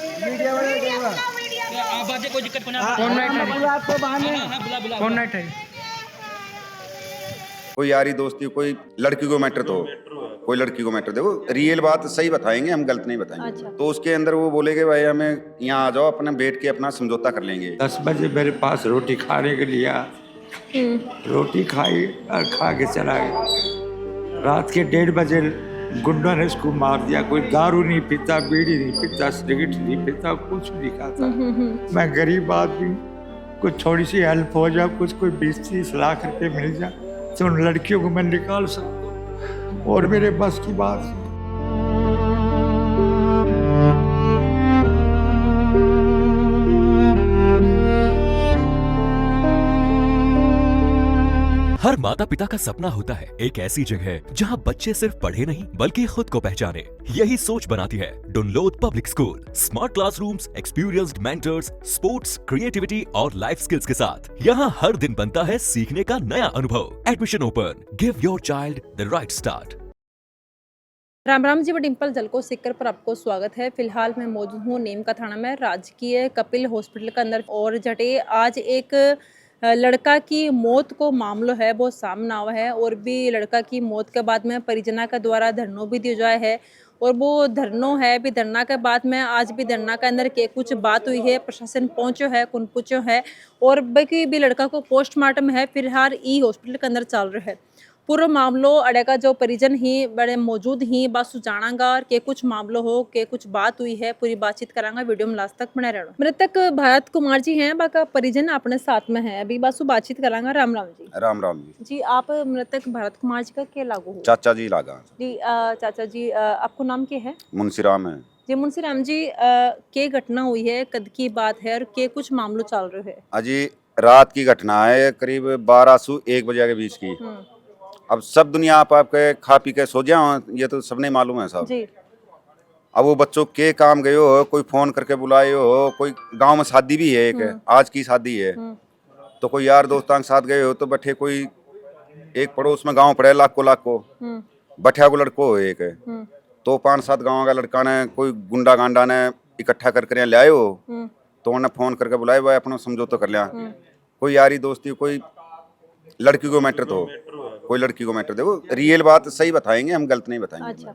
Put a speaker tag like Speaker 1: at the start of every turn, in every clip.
Speaker 1: Media वाले
Speaker 2: कोई दिक्कत को ना
Speaker 3: कौन नाइट है
Speaker 1: आपको बहाने
Speaker 2: बुला
Speaker 3: कौन नाइट है
Speaker 4: कोई यारी दोस्ती कोई लड़की को मैटर तो कोई लड़की को मैटर देखो रियल बात सही बताएंगे हम गलत नहीं बताएंगे।
Speaker 5: अच्छा।
Speaker 4: तो उसके अंदर वो बोलेगे भाई हमें यहाँ आ जाओ अपने बैठ के अपना समझौता कर लेंगे।
Speaker 6: 10 बजे मेरे पास रोटी खाने के लिए आया। रोटी खाई और खा के चला गया। रात के 1:30 बजे गुंडा ने उसको मार दिया। कोई दारू नहीं पीता, बीड़ी नहीं पीता, सिगरेट नहीं पीता, कुछ नहीं खाता। मैं गरीब आदमी, कुछ थोड़ी सी हेल्प हो जाए, कुछ कोई 20-30 लाख रुपए मिल जाए तो उन लड़कियों को मैं निकाल सकता और मेरे बस की बात।
Speaker 7: हर माता पिता का सपना होता है एक ऐसी जगह जहां बच्चे सिर्फ पढ़े नहीं बल्कि खुद को पहचाने। यही सोच बनाती है Dundlod public school. Smart classrooms, experienced mentors, sports, creativity और लाइफ स्किल्स के साथ यहां हर दिन बनता है सीखने का नया अनुभव। Admission open. Give your child the right start.
Speaker 5: Ram Ram ji, मैं डिम्पल जलको सिक्कर पर आपको स्वागत है। फिलहाल मैं मौजूद हूँ नीम का थाना में राजकीय कपिल हॉस्पिटल के अंदर और जटे आज एक लड़का की मौत को मामला है वो सामने आवा है और भी लड़का की मौत के बाद में परिजना के द्वारा धरनों भी दिया जाए है और वो धरनों है भी धरना के बाद में आज भी धरना के अंदर के कुछ बात हुई है। प्रशासन पहुंचो है, कौन पूछो है और बाकी भी लड़का को पोस्टमार्टम है फिलहाल ई हॉस्पिटल के अंदर चल रहा है। पूरा मामलो अड़े का जो परिजन ही बड़े मौजूद ही बासु जानागा और के कुछ मामलो हो के कुछ बात हुई है पूरी बातचीत करांगा। वीडियो में लास्ट तक बने रहना। मृतक भारत कुमार जी हैं, बाका परिजन अपने साथ में है। अभी बासु बातचीत करांगा। राम राम जी।
Speaker 4: राम राम जी।
Speaker 5: जी आप मृतक भारत कुमार जी का क्या लागू हो?
Speaker 4: चाचा जी लागा
Speaker 5: जी चाचा जी आपको नाम क्या है?
Speaker 4: मुंशीराम है
Speaker 5: जी मुंशीराम जी, क्या घटना हुई है, कद की बात है और के कुछ मामलो चल रहे है?
Speaker 4: अजी रात की घटना है करीब 12 से 1 बजे के बीच की। अब सब दुनिया आपके खा पी के सो जाओ, ये तो सबने मालूम है साहब जी। अब वो बच्चों के काम गए हो, कोई फोन करके बुलाए हो, कोई गांव में शादी भी है एक आज की शादी है तो कोई यार दोस्तों के साथ गए हो तो बैठे कोई एक पड़ोस में गांव पड़े लाखों बैठा को लड़को हो एक तो 5-7 गाँव का लड़का ने कोई गुंडा गांडा ने इकट्ठा कर ले आए हो तो उन्हें फोन करके बुलाए भाई अपना समझौता कर लिया। कोई यारी दोस्ती कोई लड़की को मैटर तो कोई लड़की को मैटर देखो रियल बात सही बताएंगे हम गलत नहीं बताएंगे।
Speaker 5: अच्छा।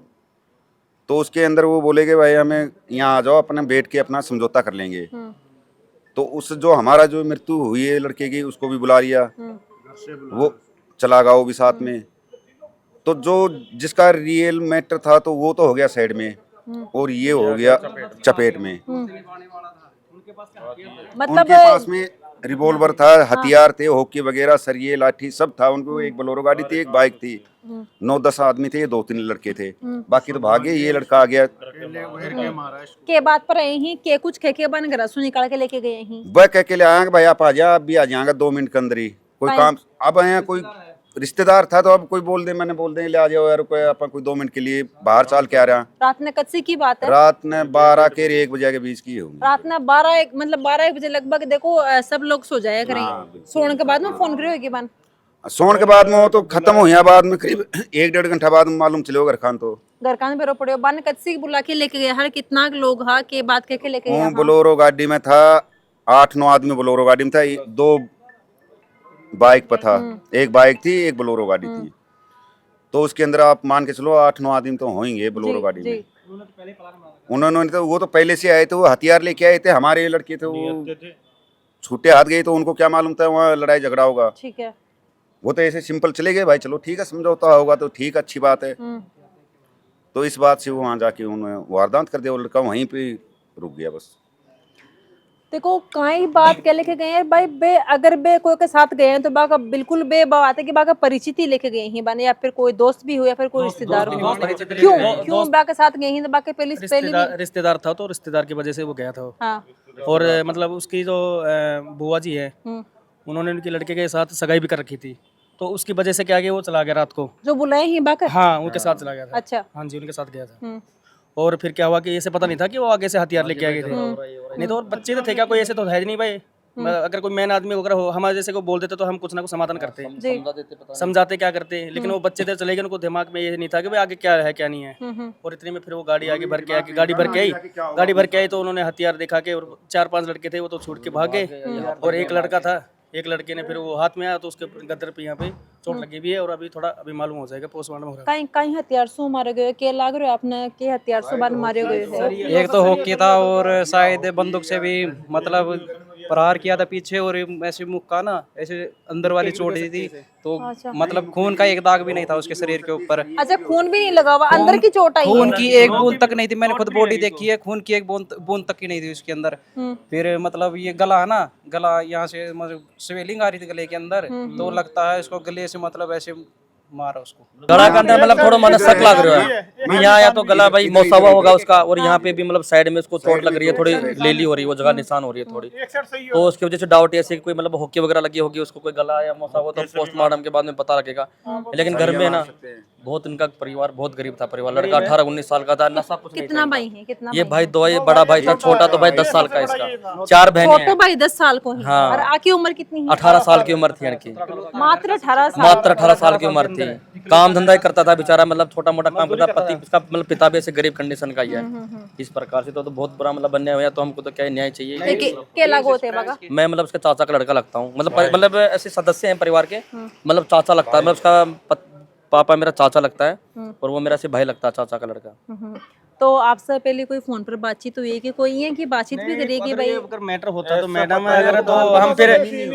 Speaker 4: तो उसके अंदर वो बोलेगे भाई हमें यहाँ आ जाओ अपने बैठ के अपना समझौता कर लेंगे। तो उस जो हमारा जो मृत्यु हुई है लड़के की उसको भी बुला लिया, वो चला गया वो भी साथ में। तो जो जिसका रियल मैटर था तो वो तो हो गया साइड में और ये हो गया चपेट में।
Speaker 5: मतलब
Speaker 4: उनके पास में रिवॉल्वर था, हथियार थे, हॉकी वगैरह, सरिये, लाठी सब था उनको। एक बोलेरो गाड़ी थी, एक बाइक थी, 9-10 आदमी थे, 2-3 लड़के थे, बाकी तो भागे। ये लड़का आ गया
Speaker 5: के बात पर आए हैं के कुछ खेके बन घरसू निकाल के लेके गए हैं।
Speaker 4: वह कह के ले आया भाई आप आ जा, अब भी आ जाएगा 2 मिनट के अंदर ही कोई काम। अब आया कोई रिश्तेदार था तो अब कोई बोल दे, मैंने बोल दे ले आ जाओ यार कोई 2 मिनट के लिए बाहर चाल के आ रहा।
Speaker 5: रात ने कच्ची की बात है?
Speaker 4: रात ने 12 के 1 बजे के बीच की होगी।
Speaker 5: रात ने 12 मतलब 12-1 बजे लगभग देखो सब लोग सो जाया करें। सोने के बाद में फोन करियो के बाद
Speaker 4: सोने के बाद में वो तो खत्म हो गया। बाद में करीब 1-1.5 घंटा बाद में मालूम चले घर खान तो
Speaker 5: घर खान पे रो पड़े बान कच्ची बुला के लेके गए। हर कितना लोग हा के बात कह के लेके गए?
Speaker 4: बोलोरो गाड़ी में था 8-9 आदमी बोलोरो गाड़ी में था, 2 बाइक पर था, एक बाइक थी एक बोलोरो गाड़ी थी। तो उसके अंदर आप मान के चलो 8-9 आदमी तो होंगे बोलोरो गाड़ी में। उन्होंने तो वो तो पहले से आए थे, वो हथियार लेके आए थे। हमारे लड़के थे वो छूटे हाथ गए तो उनको क्या मालूम था वहाँ लड़ाई झगड़ा होगा।
Speaker 5: ठीक है।
Speaker 4: वो तो ऐसे सिंपल चले गए भाई चलो ठीक है समझौता होगा तो ठीक अच्छी बात है। तो इस बात से वो वहाँ जाके उन्होंने वारदात कर दिया। वो लड़का वहीं पे रुक गया बस।
Speaker 5: देखो कहीं बात क्या लेके गए हैं भाई बे, अगर बे कोई के साथ गए हैं तो बाका बिल्कुल बे बात है कि बाका परिचित ही लेके गए हैं बने या फिर कोई दोस्त भी हो या फिर कोई रिश्तेदार हो। क्यों बाका साथ गए हैं तो बाका पहले
Speaker 2: रिश्तेदार था तो रिश्तेदार की वजह से वो गया था। हाँ। और मतलब उसकी जो बुआ जी है उन्होंने उनके लड़के के साथ सगाई भी कर रखी थी तो उसकी वजह से क्या गया वो चला गया रात को जो बुलाए हैं बाका। हाँ उनके साथ चला गया था। अच्छा। हाँ जी उनके साथ गया था और फिर क्या हुआ कि ऐसे पता नहीं था कि वो आगे से हथियार लेके आ गए थे। नहीं तो और बच्चे तो थे क्या, कोई ऐसे तो है नहीं भाई अगर कोई मेन आदमी अगर हो हमारे जैसे को बोल देते तो हम कुछ ना कुछ समाधान करते, समझाते क्या करते, लेकिन वो बच्चे देर चले गए, उनको दिमाग में ये नहीं था कि भाई आगे क्या है क्या नहीं है। और इतने में फिर वो गाड़ी आगे भर के आई, गाड़ी भर के आई तो उन्होंने हथियार दिखा के, और 4-5 लड़के थे वो तो छूट के भाग गए, और एक लड़का था, एक लड़के ने फिर वो हाथ में आया तो उसके गदर पे यहाँ पे चोट लगी भी है, और अभी मालूम हो जाएगा, पोस्टमार्टम हो रहा है।
Speaker 5: कहीं हथियार से मारे गए, क्या लाग रहे हो आपने के हथियार से बार मारे गए है?
Speaker 1: एक तो हॉकी था और शायद बंदूक से भी मतलब प्रहार किया था पीछे, और ऐसे मुक्का ना ऐसे अंदर वाली चोट दी थी, तो मतलब खून का एक दाग भी नहीं था उसके शरीर के ऊपर।
Speaker 5: अच्छा, खून भी नहीं लगा हुआ, अंदर की चोट आई?
Speaker 1: खून की एक बूंद तक नहीं थी, मैंने खुद बॉडी देखी है, खून की एक बूंद तक की नहीं थी उसके अंदर। फिर मतलब ये गला है ना, गला यहाँ से मतलब स्वेलिंग आ रही थी गले के अंदर, तो लगता है इसको गले से मतलब ऐसे मारा उसको।
Speaker 2: गला के अंदर मतलब थोड़ा मन शक लग रहा है, यहाँ या तो गला भाई मौसा हुआ होगा उसका, और यहाँ पे भी मतलब साइड में उसको चोट लग रही है, थोड़ी लेली हो रही है, वो जगह निशान हो रही है थोड़ी, तो उसकी वजह से डाउट ऐसे कि कोई मतलब हॉकी वगैरह लगी होगी उसको, कोई गला या मौसा हुआ, तो पोस्टमार्टम के बाद में पता लगेगा। लेकिन घर में ना बहुत इनका परिवार बहुत गरीब था, परिवार लड़का 18-19 साल का था, नशा कुछ नहीं।
Speaker 5: कितना भाई है? कितना
Speaker 2: ये भाई दो, ये बड़ा भाई था, छोटा तो भाई 10 साल का, इसका 4 बहनें
Speaker 5: छोटे
Speaker 2: हैं।
Speaker 5: भाई 10 साल को है।
Speaker 2: हाँ।
Speaker 5: और आकी उम्र कितनी है?
Speaker 2: 18 साल की उम्र थी इनकी,
Speaker 5: मात्र 18 साल।
Speaker 2: मात्र 18 साल की उम्र थी। काम धंधा ही करता था बेचारा, मतलब छोटा मोटा काम करता, पति इसका मतलब पिता भी ऐसे गरीब कंडीशन का ही है इस प्रकार से, तो बहुत बुरा मतलब बनने हुआ, तो हमको तो क्या न्याय चाहिए।
Speaker 5: के लागो थे बगा?
Speaker 2: मैं मतलब उसके चाचा का लड़का लगता हूँ, मतलब ऐसे सदस्य हैं परिवार के, मतलब चाचा लगता है, मतलब उसका पापा मेरा चाचा लगता है, और वो मेरा से भाई लगता है, चाचा का लड़का।
Speaker 5: तो आपसे पहले कोई फोन पर बातचीत हुई है कि कोई है कि बातचीत भी करेगी भाई?
Speaker 2: अगर मैटर होता तो मैडम अगर तो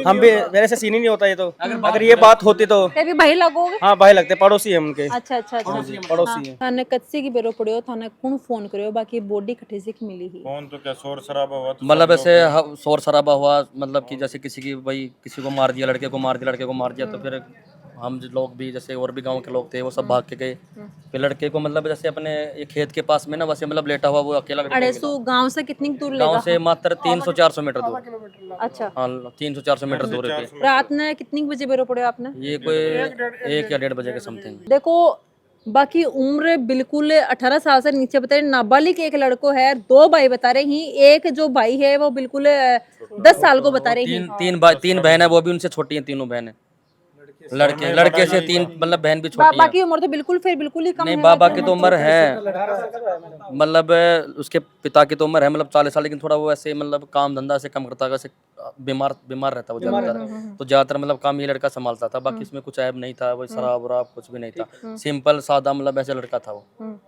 Speaker 2: हम भी मेरे से सीन ही नहीं होता ये, तो अगर ये बात होती तो
Speaker 5: भी भाई लगोगे?
Speaker 2: हाँ भाई लगते, पड़ोसी है उनके।
Speaker 5: अच्छा,
Speaker 2: पड़ोसी है।
Speaker 5: थाने कच्चे की बेरो पड़ियो, थाने कौन फोन करियो, बाकी बॉडी कठे से मिली ही?
Speaker 3: कौन तो क्या शोर शराबा हुआ?
Speaker 2: मतलब ऐसे शोर शराबा हुआ, मतलब कि जैसे किसी की भाई किसी को मार दिया, लड़के को मार दिया, लड़के को मार दिया, तो फिर हम लोग भी जैसे और भी गांव के लोग थे वो सब भाग के गए, फिर लड़के को मतलब जैसे अपने ये खेत के पास में ना वैसे मतलब लेटा हुआ वो अकेला
Speaker 5: गांव से कितनी दूर?
Speaker 2: गांव से मात्र 300-400 मीटर दूर।
Speaker 5: अच्छा,
Speaker 2: हाँ 300-400 मीटर दूर है।
Speaker 5: रात में कितनी बजे बेरो पड़े आपने?
Speaker 2: ये कोई 1 या 1:30 बजे के समथिंग।
Speaker 5: देखो बाकी उम्र बिल्कुल 18 साल से नीचे बता रहे, नाबालिग एक लड़को है, 2 भाई बता रहे ही, एक जो भाई है वो बिल्कुल 10 साल को बता रहे हैं।
Speaker 2: 3 बहन है, वो भी उनसे छोटी हैं, तीनों बहनें, लड़के से 3 मतलब बहन भी छोटी है।
Speaker 5: बाकी उम्र तो बिल्कुल ही कम
Speaker 2: नहीं,
Speaker 5: है।
Speaker 2: बाबा की तो उम्र है, मतलब उसके पिता की तो उम्र है मतलब 40 साल, लेकिन थोड़ा वो ऐसे मतलब काम धंधा से कम करता है, वैसे बीमार रहता है वो ज्यादातर, तो ज्यादातर मतलब काम ये लड़का संभालता था, बाकी इसमें कुछ ऐब नहीं था, वो शराब वराब कुछ भी नहीं था, सिंपल सादा मतलब ऐसे लड़का था वो।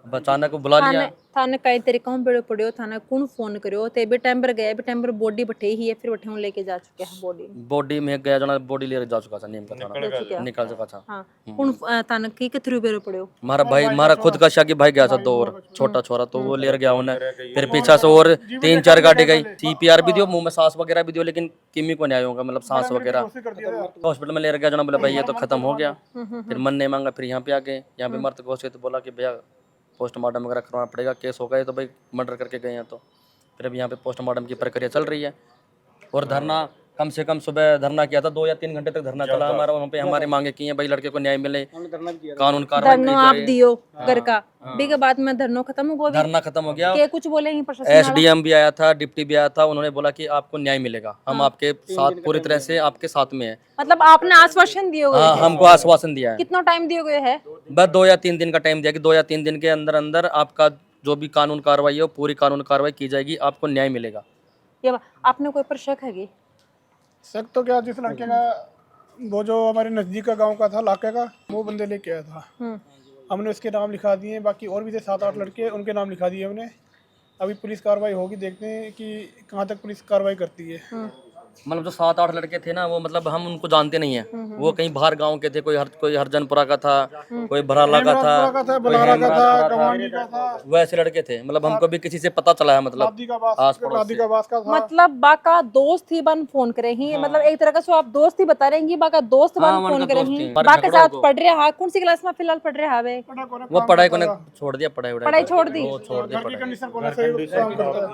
Speaker 2: अचानक बुला लिया
Speaker 5: थाने कई तरीका हम बड़े पड़े हो, थाने कौन फोन करियो, ते बे टाइम पर गया, बे टाइम पर बॉडी बैठे ही है, फिर बैठे लेके जा चुके हैं
Speaker 2: बॉडी में गया जना, बॉडी ले जा चुका था, नीम का थाना निकल चुका था।
Speaker 5: हां, कौन थाने की कितने बेरो पड़े हो?
Speaker 2: हमारा भाई, हमारा खुद का शाकी भाई गया था, 2 और छोटा छोरा, तो वो ले गया उन्हें, फिर पीछा से और 3-4 गाड़ी गई, CPR भी दियो, मुंह में सांस वगैरह भी दियो, लेकिन किमी को नहीं होगा, मतलब सांस वगैरह हॉस्पिटल में ले गया जना, बोला भाई ये तो खत्म हो गया, फिर मन नहीं मांगा, फिर यहाँ पे आ गए, यहाँ पे मर्द घोष तो बोला कि भैया पोस्टमार्टम वगैरह करवाना पड़ेगा, केस हो गए तो भाई मर्डर करके गए हैं, तो फिर अभी यहाँ पे पोस्टमार्टम की प्रक्रिया चल रही है, और धरना कम से कम सुबह धरना किया था, 2 या 3 घंटे तक धरना चला हमारा, वहाँ पे हमारी मांगे की हैं भाई लड़के को न्याय मिले, कानून कार्रवाई
Speaker 5: धरनो आप दियो घर का बी के बाद में धरनो खत्म हो गया,
Speaker 2: धरना खत्म हो गया,
Speaker 5: के कुछ बोले ही प्रशासन?
Speaker 2: SDM भी आया था, डिप्टी भी आया था, उन्होंने बोला कि आपको न्याय मिलेगा, हम आपके साथ पूरी तरह से आपके साथ में है।
Speaker 5: मतलब आपने आश्वासन दिए हुए?
Speaker 2: हाँ, हमको आश्वासन दिया है।
Speaker 5: कितना टाइम दिए हुए है?
Speaker 2: बस 2 या 3 दिन का टाइम दिया कि 2 या 3 दिन के अंदर अंदर आपका जो भी कानून कार्रवाई है वो पूरी कानून कार्रवाई की जाएगी, आपको न्याय मिलेगा।
Speaker 5: ये आपने कोई पर शक है?
Speaker 8: शक तो क्या, जिस लड़के का वो जो हमारे नजदीक का गांव का था, इलाके का, वो बंदे लेके आया था, हमने उसके नाम लिखा दिए, बाकी और भी थे 7-8 लड़के, उनके नाम लिखा दिए हमने। अभी पुलिस कार्रवाई होगी, देखते हैं कि कहाँ तक पुलिस कार्रवाई करती है।
Speaker 2: मतलब जो 7-8 लड़के थे ना, वो मतलब हम उनको जानते नहीं है, वो कहीं बाहर गांव के थे, कोई हरजनपुरा का था, कोई भराला का था, कोई हेमरा का था, वैसे लड़के थे, मतलब हमको भी किसी से पता चला है, मतलब आस पड़ोस से।
Speaker 5: मतलब बाका दोस्त ही बन फोन करे ही, मतलब एक तरह का सो आप दोस्त ही बता रहे हैं, बाका दोस्त बन फोन करे ही, बाका साथ पढ़ रहे हैं, कौन सी क्लास में फिलहाल पढ़ रहे हैं?
Speaker 2: वो पढ़ाई को छोड़ दिया, पढ़ाई
Speaker 5: छोड़ दी,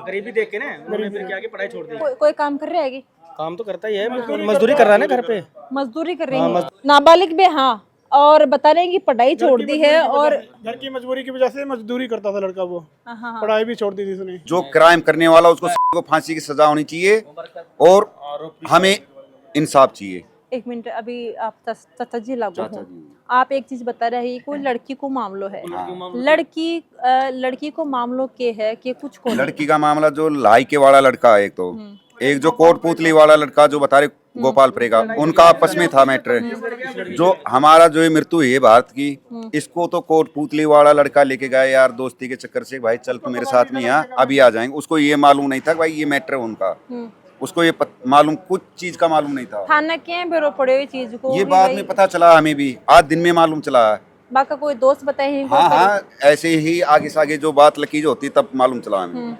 Speaker 2: गरीबी देख के ना, फिर क्या पढ़ाई छोड़ दी।
Speaker 5: कोई काम कर रहे हैं?
Speaker 2: काम तो करता ही है, मजदूरी कर रहा है ना घर पे,
Speaker 5: मजदूरी कर रही है, नाबालिग भी। हाँ, और बता रहे हैं कि पढ़ाई छोड़ दी है और
Speaker 8: घर की मजबूरी की वजह से मजदूरी करता था लड़का वो,
Speaker 5: हाँ,
Speaker 8: पढ़ाई भी छोड़ दी थी उसने।
Speaker 4: जो क्राइम करने वाला उसको को फांसी की सजा होनी चाहिए और हमें इंसाफ चाहिए।
Speaker 5: एक मिनट, अभी आप चाचा जी लागू हो, आप एक चीज बता रहे हैं, कोई लड़की को मामलो है, लड़की को मामलो के है कि कुछ को
Speaker 4: लड़की का मामला जो लाइके वाला लड़का है, एक जो कोटपुतली वाला लड़का जो बता रहे गोपालपुरे का, उनका आपस में था मैटर। जो हमारा जो ये मृत्यु है भारत की, इसको तो कोटपुतली वाला लड़का लेके गया यार दोस्ती के चक्कर से, भाई चल तू मेरे साथ में यहाँ अभी आ जाएंगे। उसको ये मालूम नहीं था भाई ये मैटर है उनका, उसको ये मालूम कुछ चीज का मालूम नहीं था।
Speaker 5: थाना के बेरो पड़े हुई चीज को
Speaker 4: ये बाद में पता चला, हमें भी आज दिन में मालूम चला।
Speaker 5: बाका कोई दोस्त बताए?
Speaker 4: हाँ, ऐसे ही आगे से आगे जो बात लकीज होती तब मालूम चला हमें।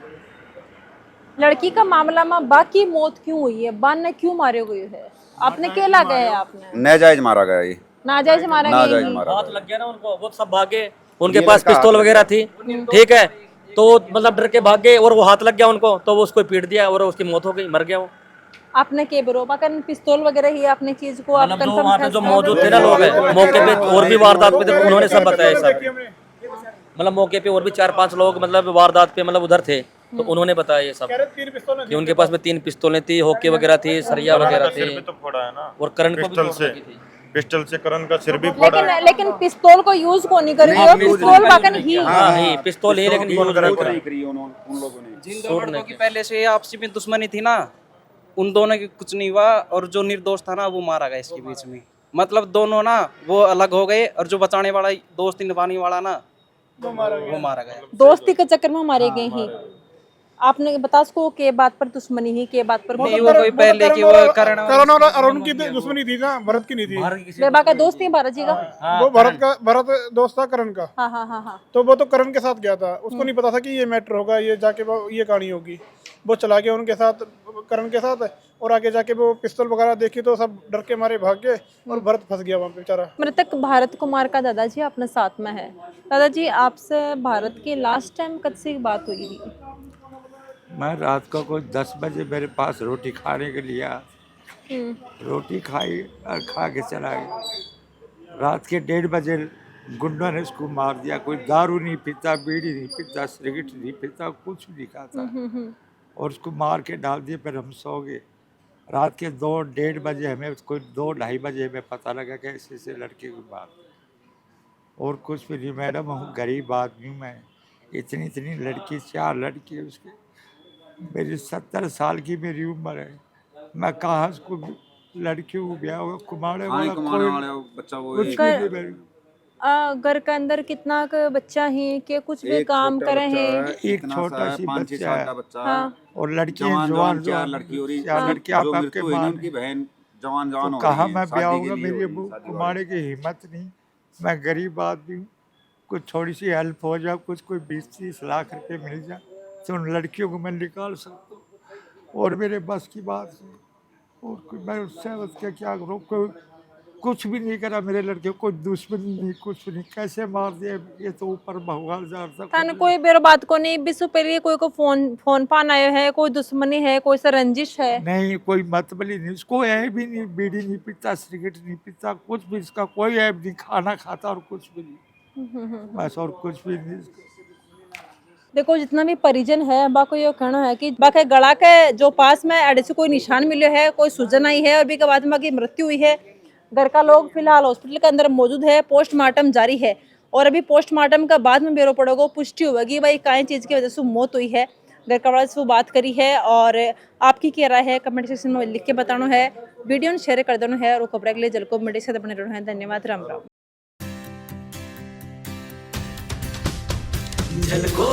Speaker 5: लड़की का मामला में बाकी मौत क्यों हुई है, बान ने क्यों मारे हुए है, आपने केला गया है? आपने
Speaker 4: नाजायज मारा गया, ये
Speaker 5: नाजायज मारा गया,
Speaker 4: नाजायज मारा।
Speaker 2: हाथ लग गया ना उनको, वो सब भागे, उनके पास पिस्तौल वगैरह थी, ठीक है, तो मतलब डर के भाग गए और वो हाथ लग गया उनको, तो वो उसको पीट दिया और उसकी मौत हो गई, मर गया वो।
Speaker 5: आपने के बरोबा का पिस्तौल वगैरह ही आपने चीज को आप
Speaker 2: मतलब जो वहाँ पे जो मौजूद थे ना लोग मौके पे, और भी वारदात पे थे, उन्होंने सब बताया सब, मतलब मौके पे और भी 4-5 लोग मतलब वारदात पे मतलब उधर थे, तो उन्होंने बताया ये सब कि उनके पास में 3 पिस्तौलें थी, होके वगैरह थी, सरिया वगैरह थे,
Speaker 3: तो फोड़ा है ना,
Speaker 2: और करण को भी
Speaker 3: पिस्टल से करण का सिर भी फोड़ा है।
Speaker 5: लेकिन पिस्तौल को यूज को नहीं करी है, पिस्तौल बाकन ही
Speaker 2: हाँ पिस्तौल है, लेकिन यूज नहीं करा
Speaker 4: उन लोगों ने।
Speaker 1: जिन दो लड़कों की पहले से आपसी में दुश्मनी थी ना, उन दोनों की कुछ नहीं हुआ, और जो निर्दोष था ना वो मारा गया इसके बीच में। मतलब दोनों ना वो अलग हो गए, और जो बचाने वाला दोस्ती निभाने वाला ना वो मारा गया।
Speaker 5: दोस्ती के चक्कर में मारे गए ही। आपने बता उसको के बात पर दुश्मनी ही, के बात पर
Speaker 1: नहीं, वो कोई पहले की वो करण
Speaker 8: और अरुण की दुश्मनी थी ना, भरत की नहीं थी।
Speaker 5: बेबा का दोस्त ही भारत जी का,
Speaker 8: वो भरत दोस्त था करण का।
Speaker 5: हाँ हाँ हाँ हाँ।
Speaker 8: तो वो तो करण के साथ गया था, उसको नहीं पता था कि ये मैटर होगा, ये जाके ये कहानी होगी। वो चला गया उनके साथ, करण के साथ, और आगे जाके वो पिस्तौल वगैरह देखी तो सब डर के मारे भाग गए, और भरत फंस गया वहाँ पे बेचारा।
Speaker 5: मृतक भारत कुमार का दादाजी अपने साथ में है। दादाजी, आपसे भारत की लास्ट टाइम कब से बात हुई थी?
Speaker 6: मैं रात को कोई 10 बजे मेरे पास रोटी खाने के लिए आया, रोटी खाई और खा के चला गया। रात के 1:30 बजे गुंडों ने उसको मार दिया। कोई दारू नहीं पीता, बीड़ी नहीं पीता, सिगरेट नहीं पीता, कुछ नहीं खाता, और उसको मार के डाल दिए। फिर हम सो गए। रात के 2-1:30 बजे हमें, कोई 2-2:30 बजे हमें पता लगा कि ऐसे लड़के को मार, और कुछ भी नहीं। मैडम हूँ, गरीब आदमी हूँ मैं, इतनी लड़की, 4 लड़की है उसके, मेरी 70 साल की मेरी उम्र है, मैं कहाँ उसको लड़कियों को ब्याह होगा, कुमारे वाला कोई
Speaker 4: बच्चा वो
Speaker 6: कुछ भी नहीं मेरी।
Speaker 5: घर के अंदर कितना का बच्चा है कि कुछ भी काम करे हैं?
Speaker 6: एक छोटा सी बच्चा है,
Speaker 5: हाँ।
Speaker 6: और लड़कियां जवान,
Speaker 4: 4 लड़की हो रही,
Speaker 6: 4 लड़की आप आपके मां
Speaker 4: उनकी बहन जवान हो रही
Speaker 6: कहाँ
Speaker 4: है,
Speaker 6: मैं
Speaker 4: शादी
Speaker 6: ब्याह
Speaker 4: के
Speaker 6: होगा,
Speaker 4: लिए
Speaker 6: मेरी
Speaker 4: हो रही
Speaker 6: अबू
Speaker 4: है, शादी
Speaker 6: कुमारे की हिम्मत नहीं। मैं गरीब आदमी हूँ, कुछ थोड़ी सी हेल्प हो जाए, कुछ कोई 20-30 लाख रुपए मिल जाए तो उन लड़कियों को मैं निकाल सकता हूँ, और मेरे बस की बात है। और मैं उससे बस क्या करूँ, कोई कुछ भी नहीं करा मेरे लड़के को, कोई दुश्मनी नहीं, कुछ नहीं, कैसे मार दिया ये तो ऊपर भगवान जानता।
Speaker 5: थाने कोई बेरो बात को नहीं, विश्व पहले कोई को फोन पान आयो है, कोई दुश्मनी है, कोई सा रंजिश है?
Speaker 6: नहीं, कोई मतबली नहीं, उसको ऐब भी नहीं, बीड़ी नहीं पीता, सिगरेट नहीं पीता, कुछ भी इसका कोई ऐब नहीं, खाना खाता और कुछ भी नहीं, बस और कुछ भी नहीं।
Speaker 5: देखो, जितना भी परिजन है बाको ये कहना है कि बाकी गला के जो पास में अड़े से कोई निशान मिले है, कोई सूजन आई है, और भी के बाद में बाकी मृत्यु हुई है। घर का लोग फिलहाल हॉस्पिटल के अंदर मौजूद है, पोस्टमार्टम जारी है, और अभी पोस्टमार्टम का बाद में बेरो पड़ेगा, पुष्टि होगी भाई काय चीज़ की वजह से मौत हुई है। घर का बड़ा से वो बात करी है, और आपकी क्या राय है कमेंट सेक्शन में लिख के बताना है, वीडियो शेयर कर देना है, और खबर के लिए जल्द को मीडिया से बने रहना है। धन्यवाद, राम राम।
Speaker 9: झलको